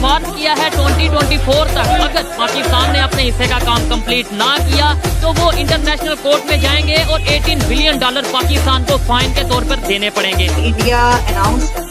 Warn किया है 2024 तक अगर पाकिस्तान ने अपने हिस्से का काम कंप्लीट ना किया तो वो इंटरनेशनल कोर्ट में जाएंगे और $18 बिलियन पाकिस्तान को फाइन के तौर पर देने पड़ेंगे। India announced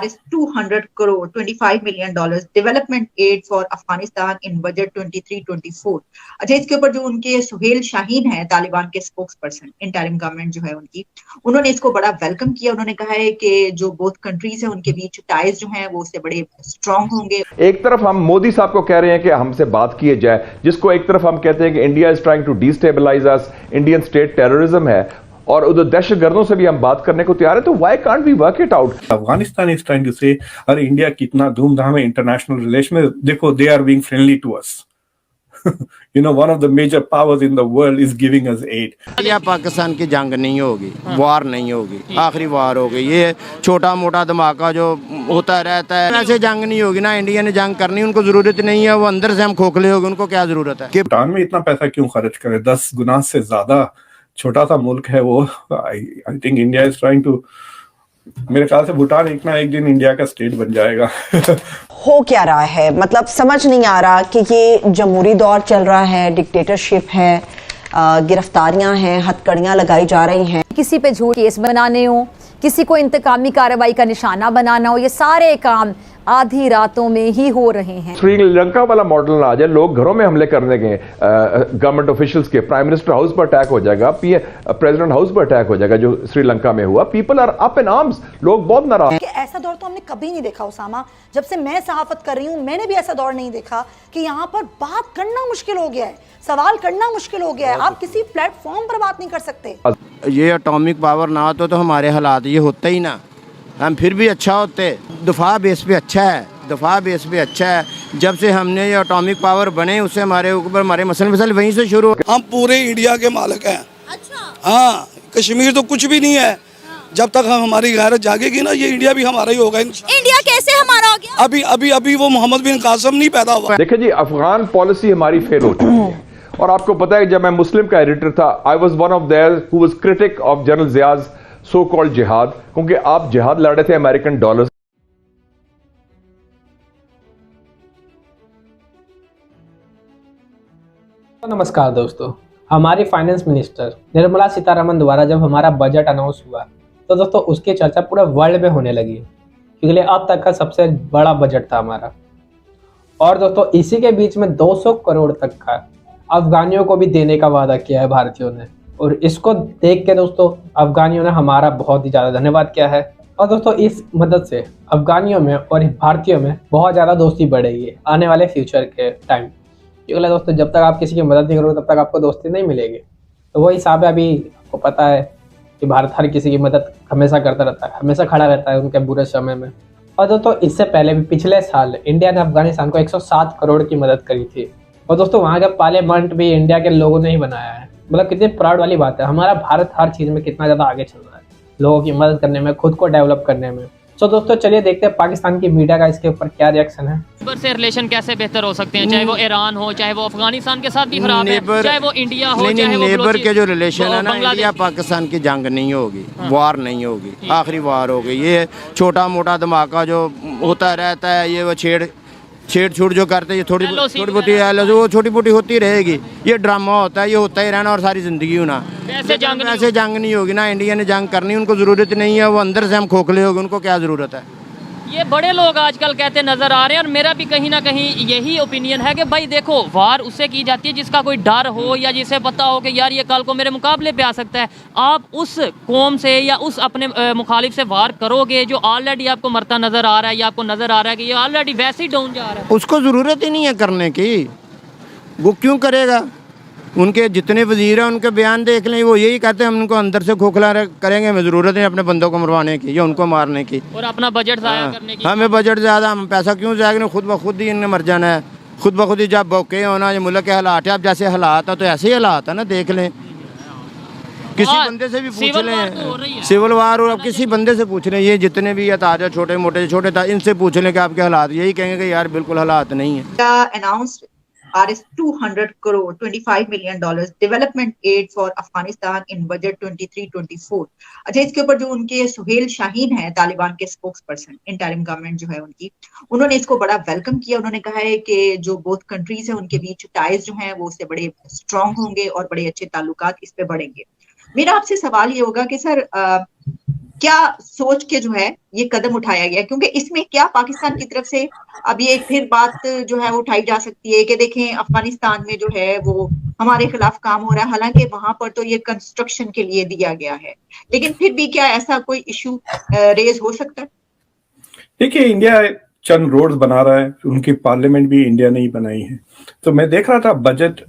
is 200 crore $25 million development aid for Afghanistan in budget 23-24। अच्छा, इसके ऊपर जो उनके सुहेल शाहीन है तालिबान के स्पोक्स पर्सन, इंटरिम गवर्नमेंट जो है उनकी, उन्होंने इसको बड़ा वेलकम किया। उन्होंने कहा है कि जो बोथ कंट्रीज है उनके बीच टाइज जो हैं वो उससे बड़े स्ट्रांग होंगे। एक तरफ हम मोदी साहब को कह रहे हैं कि हमसे बात किए जाए, जिसको एक तरफ हम कहते हैं कि India is trying to destabilise us, Indian state terrorism है, और उधर दहशतगर्दों से भी हम बात करने को तैयार है, तो why can't we work it out. Afghanistan is trying to say अरे इंडिया कितना धूमधाम है इंटरनेशनल रिलेशन में, देखो they are being friendly to us. You know, one of the major powers in the world is giving us aid. या पाकिस्तान की जंग नहीं होगी, वार नहीं होगी, आखिरी वार होगी। ये छोटा मोटा धमाका जो होता रहता है, ऐसे जंग नहीं होगी ना। इंडिया ने जंग करनी, उनको जरूरत नहीं है, वो अंदर से हम खोखले हो गए, उनको क्या जरूरत है। भूटान में इतना पैसा क्यों खर्च करे, 10 गुना से ज्यादा छोटा सा मुल्क है वो। I think India is trying to, मेरे ख्याल से भूटान एक ना एक दिन इंडिया का स्टेट बन जाएगा। हो क्या रहा है, मतलब समझ नहीं आ रहा कि ये जमहूरी दौर चल रहा है, डिक्टेटरशिप है, गिरफ्तारियां हैं, हथकड़ियां लगाई जा रही हैं, किसी पे झूठ केस बनाने हो, किसी को इंतकामी कार्रवाई का निशाना बनाना हो, ये सारे काम आधी रातों में ही हो रहे हैं। श्रीलंका वाला मॉडल ना आ जाए, लोग घरों में हमले करने के, गवर्नमेंट ऑफिशियल्स के, प्राइम मिनिस्टर हाउस पर अटैक हो जाएगा, प्रेसिडेंट हाउस पर अटैक हो जाएगा, जो श्रीलंका में हुआ। People are up in arms, लोग बहुत नाराज। ऐसा दौर तो हमने कभी नहीं देखा उसामा, जब से मैं सहाफत कर रही हूँ मैंने भी ऐसा दौर नहीं देखा कि यहाँ पर बात करना मुश्किल हो गया है, सवाल करना मुश्किल हो गया है, आप किसी प्लेटफॉर्म पर बात नहीं कर सकते। ये एटॉमिक पावर ना होता तो हमारे हालात ये होते ही ना, हम फिर भी अच्छा होते। दफा बेस पे अच्छा है, दफा बेस पे अच्छा है। जब से हमने ये एटॉमिक पावर बने उससे हमारे ऊपर हमारे मसल वहीं से शुरू। हम पूरे इंडिया के मालिक हैं। अच्छा। हाँ, कश्मीर तो कुछ भी नहीं है। जब तक हम हमारी गैरत जागेगी ना, ये इंडिया भी हमारा ही होगा। इंडिया कैसे हमारा हो गया? अभी वो मोहम्मद बिन कासिम नहीं पैदा हुआ। देखिए जी, अफगान पॉलिसी हमारी फेल हो चुकी है, और आपको पता है जब मैं मुस्लिम का एडिटर था, I was one of their who was critic of general जियाज so called जिहाद, क्योंकि आप जिहाद लड़ रहे थे अमेरिकन डॉलर्स। नमस्कार दोस्तों, हमारी फाइनेंस मिनिस्टर निर्मला सीतारमण द्वारा जब हमारा बजट अनाउंस हुआ तो दोस्तों उसकी चर्चा पूरे वर्ल्ड में होने लगी, क्योंकि अब तक का सबसे बड़ा बजट था हमारा। और दोस्तों इसी के बीच में 200 करोड़ तक का अफगानियों को भी देने का वादा किया है भारतीयों ने, और इसको देख के दोस्तों अफगानियों ने हमारा बहुत ही ज़्यादा धन्यवाद किया है। और दोस्तों इस मदद से अफगानियों में और भारतीयों में बहुत ज़्यादा दोस्ती बढ़ेगी आने वाले फ्यूचर के टाइम। क्योंकि दोस्तों जब तक आप किसी की मदद नहीं करोगे तब तक आपको दोस्ती नहीं मिलेगी। तो वो हिसाब है, अभी आपको पता है कि भारत हर किसी की मदद हमेशा करता रहता है, हमेशा खड़ा रहता है उनके बुरे समय में। और दोस्तों इससे पहले भी पिछले साल इंडिया ने अफगानिस्तान को 107 करोड़ की मदद करी थी, और दोस्तों वहाँ का पार्लियामेंट भी इंडिया के लोगों ने ही बनाया है। मतलब कितनी प्राउड वाली बात है, हमारा भारत हर चीज़ में कितना ज़्यादा आगे चल रहा है, लोगों की मदद करने में, खुद को डेवलप करने में। तो दोस्तों चलिए देखते हैं पाकिस्तान की मीडिया का इसके ऊपर क्या रिएक्शन है। से रिलेशन कैसे बेहतर हो सकते हैं, चाहे वो ईरान हो, चाहे वो अफगानिस्तान के साथ भी खराब है, चाहे वो इंडिया हो, चाहे वो नेबर के जो रिलेशन है ना, इंडिया पाकिस्तान की जंग नहीं होगी, वार नहीं होगी, आखिरी वार होगी। ये छोटा मोटा धमाका जो होता रहता है, ये वो छेड़ जो करते हैं, ये थोड़ी बहुत वो छोटी मोटी होती रहेगी। ये ड्रामा होता है, ये होता ही रहना और सारी जिंदगी होना। ऐसे जंग नहीं होगी ना, इंडिया ने जंग करनी, उनको जरूरत नहीं है, वो अंदर से हम खोखले हो गए, उनको क्या जरूरत है। ये बड़े लोग आजकल कहते नजर आ रहे हैं, और मेरा भी कहीं ना कहीं यही ओपिनियन है कि भाई देखो, वार उससे की जाती है जिसका कोई डर हो या जिसे पता हो कि यार ये कल को मेरे मुकाबले पे आ सकता है। आप उस कौम से या उस अपने मुखालिफ से वार करोगे जो ऑलरेडी आपको मरता नजर आ रहा है, या आपको नजर आ रहा है कि ये ऑलरेडी वैसे ही डाउन जा रहा है। उसको जरूरत ही नहीं है करने की, वो क्यों करेगा। उनके जितने वजीर हैं उनके बयान देख लें, वो यही कहते हैं हम उनको अंदर से खोखला करेंगे, हमें ज़रूरत है अपने बंदों को मरवाने की या उनको मारने की, और अपना बजट ज़ाया करने की। हमें बजट ज़्यादा, हम पैसा क्यों जाएगा, खुद ब खुद ही इन्हें मर जाना है, खुद ब खुद ही जब बौके होना। ये मुल्क के हालात है, अब जैसे हालात है तो ऐसे ही हालात है ना, देख लें, किसी बंदे से भी पूछ लें, सिविल वार, और अब किसी बंदे से पूछ लें, ये जितने भी ये ताजा छोटे मोटे छोटे था, इनसे पूछ लें कि आपके हालात, यही कहेंगे कि यार बिल्कुल हालात नहीं है। Announced Rs 200 crore, $25 million development aid for Afghanistan in budget 23-24। अच्छा, इसके ऊपर जो उनके सुहेल शाहीन है, तालिबान के स्पोक्स पर्सन, इंटरिम गवर्नमेंट जो है उनकी, उन्होंने इसको बड़ा वेलकम किया। उन्होंने कहा है कि जो बोथ कंट्रीज है उनके बीच टाइज जो हैं वो उससे बड़े स्ट्रांग होंगे और बड़े अच्छे ताल्लुकात इस पे बढ़ेंगे। मेरा आपसे सवाल ये होगा कि सर क्या सोच के जो है ये कदम उठाया गया, क्योंकि इसमें क्या पाकिस्तान की तरफ से अब ये फिर बात जो है उठाई जा सकती है कि देखें अफगानिस्तान में जो है वो हमारे खिलाफ काम हो रहा है, हालांकि वहां पर तो ये कंस्ट्रक्शन के लिए दिया गया है, लेकिन फिर भी क्या ऐसा कोई इशू रेज हो सकता है? देखिए, इंडिया चंद रोड्स बना रहा है, उनकी पार्लियामेंट भी इंडिया ने ही बनाई है। तो मैं देख रहा था budget,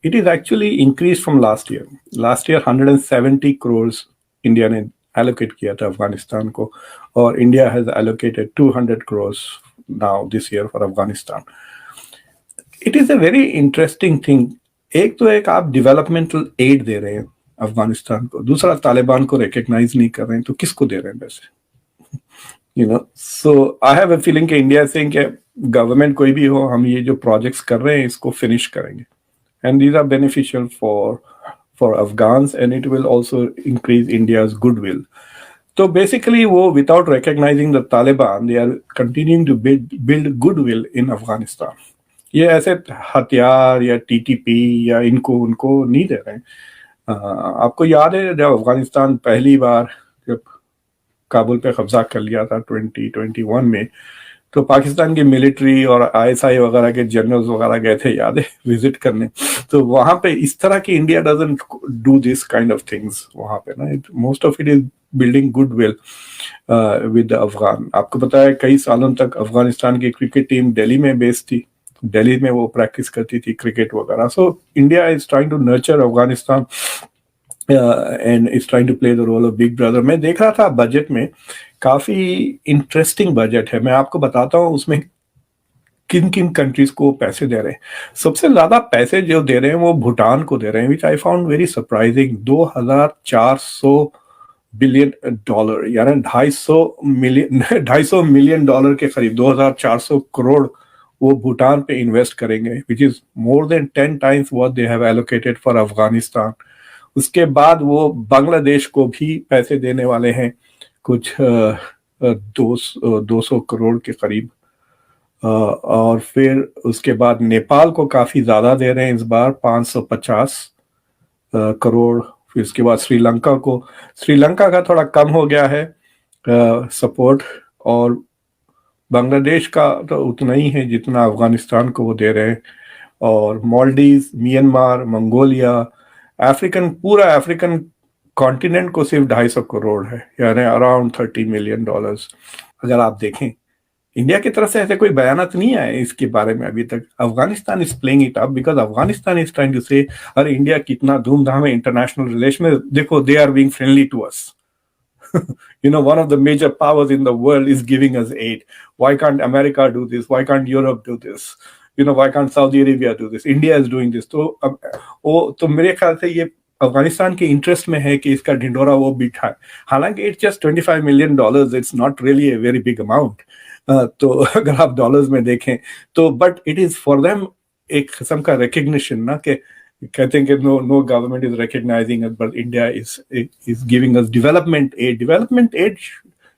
it is actually increase from last year 170 crore India ने एलोकेट किया था अफगानिस्तान को, और India has allocated 200 crore now this year for Afghanistan. It is a very interesting thing. एक आप डेवलपमेंटल एड दे रहे हैं अफगानिस्तान को, दूसरा तालिबान को रिकॉग्नाइज नहीं कर रहे हैं, तो किसको दे रहे हैं वैसे? So I have a feeling कि इंडिया सेइंग कि गवर्नमेंट कोई भी हो, हम ये जो प्रोजेक्ट्स कर रहे हैं इसको फिनिश करेंगे, and these are beneficial for Afghans and it will also increase India's goodwill. So basically वो without recognizing the Taliban, they are continuing to build goodwill in Afghanistan. ये ऐसे हथियार या TTP या इनको उनको नहीं दे रहे हैं। आपको याद है जब अफगानिस्तान पहली बार जब काबुल पे कब्जा कर लिया था 2021 में, तो पाकिस्तान की मिलिट्री और ISI वगैरह के जनरल्स वगैरह गए थे, याद है, विजिट करने। तो वहां पे इस तरह की India doesn't do this kind of things वहां पे ना, most of it is building goodwill with Afghan. आपको पता है कई सालों तक अफगानिस्तान की क्रिकेट टीम दिल्ली में बेस्ड थी, दिल्ली में वो प्रैक्टिस करती थी क्रिकेट वगैरह। So India is trying to nurture Afghanistan and is trying to play the role of big brother। मैं देख रहा था बजट में, काफी इंटरेस्टिंग बजट है। मैं आपको बताता हूँ उसमें किन किन कंट्रीज को पैसे दे रहे हैं। सबसे ज्यादा पैसे जो दे रहे हैं वो भूटान को दे रहे हैं, which I found very surprising. $2,400 billion, यानी $250 मिलियन के करीब 2,400 करोड़ वो भूटान पे इन्वेस्ट करेंगे, which is more than 10 times what they have allocated for Afghanistan. उसके बाद वो बांग्लादेश को भी पैसे देने वाले हैं, कुछ 200 करोड़ के करीब, और फिर उसके बाद नेपाल को काफी ज्यादा दे रहे हैं इस बार, 550 करोड़। फिर उसके बाद श्रीलंका का थोड़ा कम हो गया है सपोर्ट, और बांग्लादेश का तो उतना ही है जितना अफगानिस्तान को वो दे रहे हैं, और मालदीव, म्यांमार, मंगोलिया, पूरा अफ्रीकन कॉन्टिनेंट को सिर्फ 250 करोड़ है, यानी अराउंड $30 मिलियन। अगर आप देखें इंडिया की तरफ से ऐसे कोई बयानात नहीं आए इसके बारे में अभी तक। Afghanistan is playing it up because Afghanistan is trying to say अरे इंडिया कितना धूमधाम है इंटरनेशनल रिलेशन में, देखो they are being friendly to us. one of the major powers in the world is giving us aid. Why can't America do this? Why can't Europe do this? Why can't Saudi Arabia do this? India is doing this. तो मेरे ख्याल से ये अफगानिस्तान के interest में है कि इसका ढिंडोरा वो बिठाए। हालांकि it's just $25 million, it's not really a very big amount. तो अगर आप डॉलर्स में देखें तो, but it is for them एक किस्म का रिकग्निशन ना, कि कहते हैं कि no government is recognising us but India is giving us development aid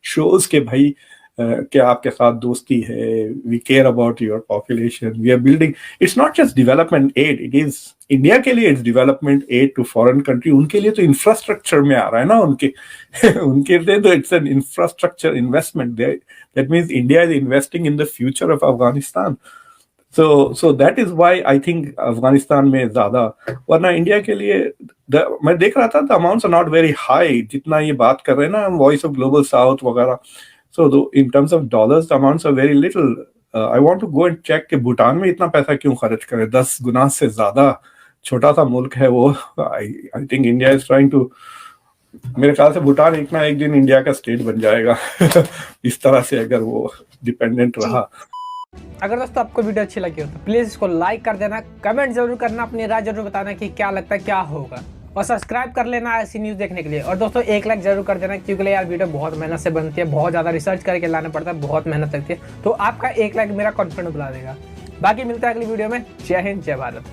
shows के भाई क्या आपके साथ दोस्ती है, we care about your population, we are building. It's not just development aid, it is India के लिए it's development aid to foreign country. उनके लिए तो इंफ्रास्ट्रक्चर में आ रहा है ना, उनके लिए तो it's an infrastructure investment. That means India is investing in the future of Afghanistan. So that is why I think Afghanistan में ज्यादा, वरना इंडिया के लिए मैं देख रहा था the amounts are not very high, जितना ये बात कर रहे हैं ना वॉइस ऑफ ग्लोबल साउथ वगैरह। So in terms of dollars, the amounts are very little. I want to go and check कि भूटान में इतना पैसा क्यों खर्च करे, 10 गुना से ज्यादा। छोटा सा मुल्क है वो। I think India is trying to, मेरे ख्याल से भूटान एक दिन इंडिया का स्टेट बन जाएगा इस तरह से अगर वो डिपेंडेंट रहा। अगर दोस्तों आपको वीडियो अच्छी लगी हो तो प्लीज इसको लाइक कर देना, कमेंट जरूर करना, अपनी राय जरूर बताना कि क्या लगता है क्या होगा, और सब्सक्राइब कर लेना ऐसी न्यूज़ देखने के लिए। और दोस्तों 1 लाइक जरूर कर देना, क्योंकि यार वीडियो बहुत मेहनत से बनती है, बहुत ज़्यादा रिसर्च करके लाना पड़ता है, बहुत मेहनत लगती है। तो आपका 1 लाइक मेरा कॉन्फिडेंस बढ़ा देगा। बाकी मिलते हैं अगली वीडियो में। जय हिंद, जय भारत।